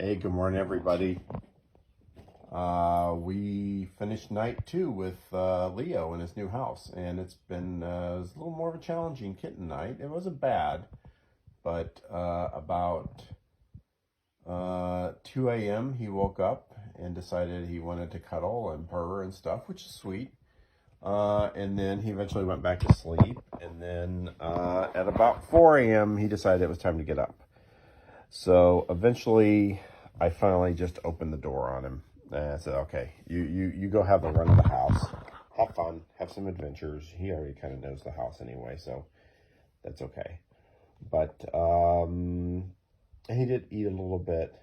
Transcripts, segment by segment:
Hey, good morning, everybody. We finished night 2 with Leo in his new house, and it's been it was a little more of a challenging kitten night. It wasn't bad, but about 2 a.m. he woke up and decided he wanted to cuddle and purr and stuff, which is sweet. And then he eventually went back to sleep, and then at about 4 a.m. he decided it was time to get up. So eventually, I finally just opened the door on him. And I said, okay, you go have the run of the house. Have fun. Have some adventures. He already kind of knows the house anyway, so that's okay. But he did eat a little bit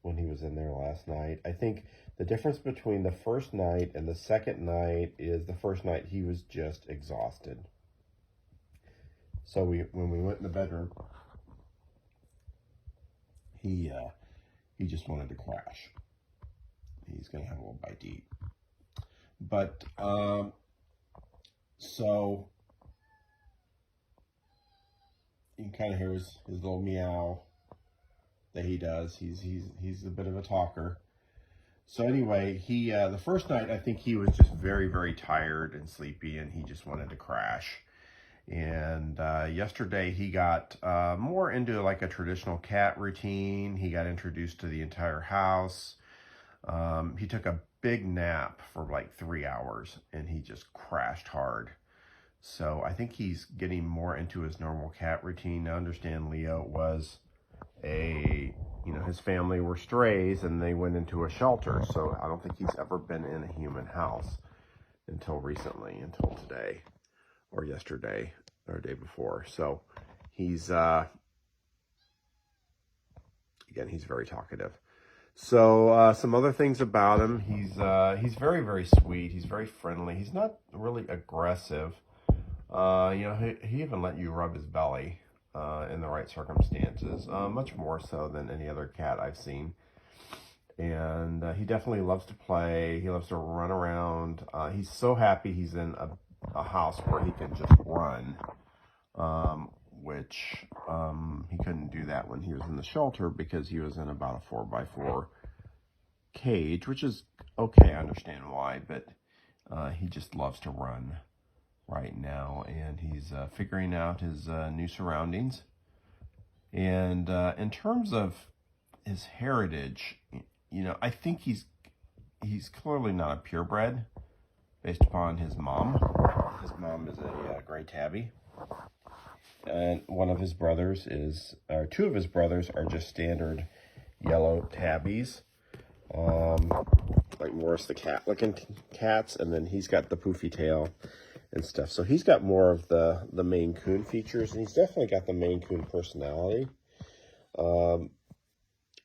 when he was in there last night. I think the difference between the first night and the second night is the first night he was just exhausted. So when we went in the bedroom, he just wanted to crash. He's gonna have a little bite to eat. But so you can kind of hear his little meow that he does. He's a bit of a talker. So anyway, he the first night I think he was just very tired and sleepy, and he just wanted to crash. And yesterday he got more into like a traditional cat routine. He got introduced to the entire house. He took a big nap for like 3 hours, and he just crashed hard. So I think he's getting more into his normal cat routine. Now, understand, Leo was his family were strays, and they went into a shelter. So I don't think he's ever been in a human house until recently, until today or yesterday or day before. So he's again, he's very talkative. So some other things about him: he's very sweet. He's very friendly. He's not really aggressive. He even let you rub his belly in the right circumstances, much more so than any other cat I've seen. And he definitely loves to play. He loves to run around. He's so happy he's in a house where he can just run, which he couldn't do that when he was in the shelter because he was in about a 4x4 cage, which is okay. I understand why, but he just loves to run right now, and he's figuring out his new surroundings. And in terms of his heritage, I think he's clearly not a purebred based upon his mom. His mom is a gray tabby, and two of his brothers are just standard yellow tabbies, like Morris the cat looking cats, and then he's got the poofy tail and stuff. So he's got more of the Maine Coon features, and he's definitely got the Maine Coon personality.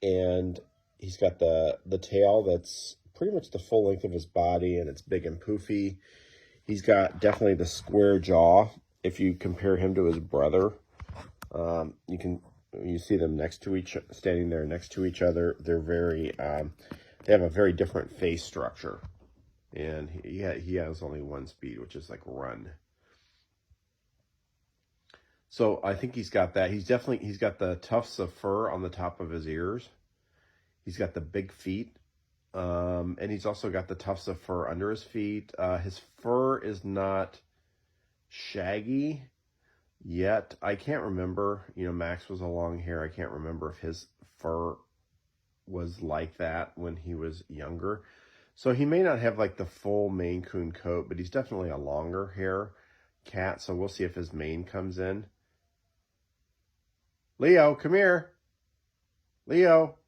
And he's got the tail that's pretty much the full length of his body, and it's big and poofy. He's got definitely the square jaw. If you compare him to his brother, you see them standing there next to each other. They're they have a very different face structure. And he has only one speed, which is like run. So I think he's got that. He's got the tufts of fur on the top of his ears. He's got the big feet. And he's also got the tufts of fur under his feet. His fur is not shaggy yet. I can't remember. Max was a long hair. I can't remember if his fur was like that when he was younger. So he may not have like the full Maine Coon coat, but he's definitely a longer hair cat. So we'll see if his mane comes in. Leo, come here. Leo.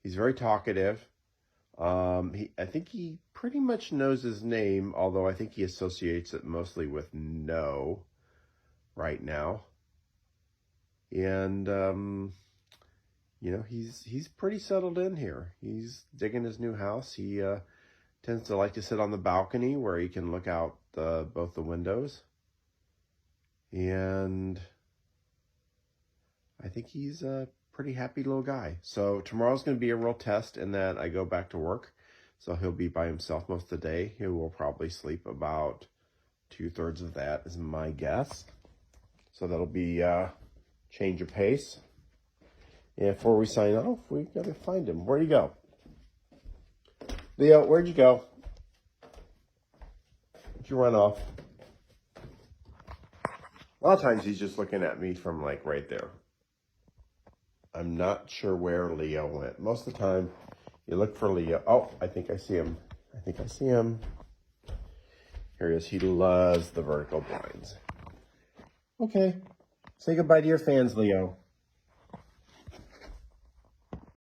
He's very talkative. I think he pretty much knows his name, although I think he associates it mostly with no right now. And he's pretty settled in here. He's digging his new house. He tends to like to sit on the balcony where he can look out both the windows. And I think he's a pretty happy little guy. So tomorrow's going to be a real test in that I go back to work. So he'll be by himself most of the day. He will probably sleep about 2/3 of that is my guess. So that'll be change of pace. And before we sign off, we got to find him. Where'd he go? Leo, where'd you go? Did you run off? A lot of times he's just looking at me from like right there. I'm not sure where Leo went. Most of the time, you look for Leo. Oh, I think I see him. I think I see him. Here he is. He loves the vertical blinds. Okay. Say goodbye to your fans, Leo.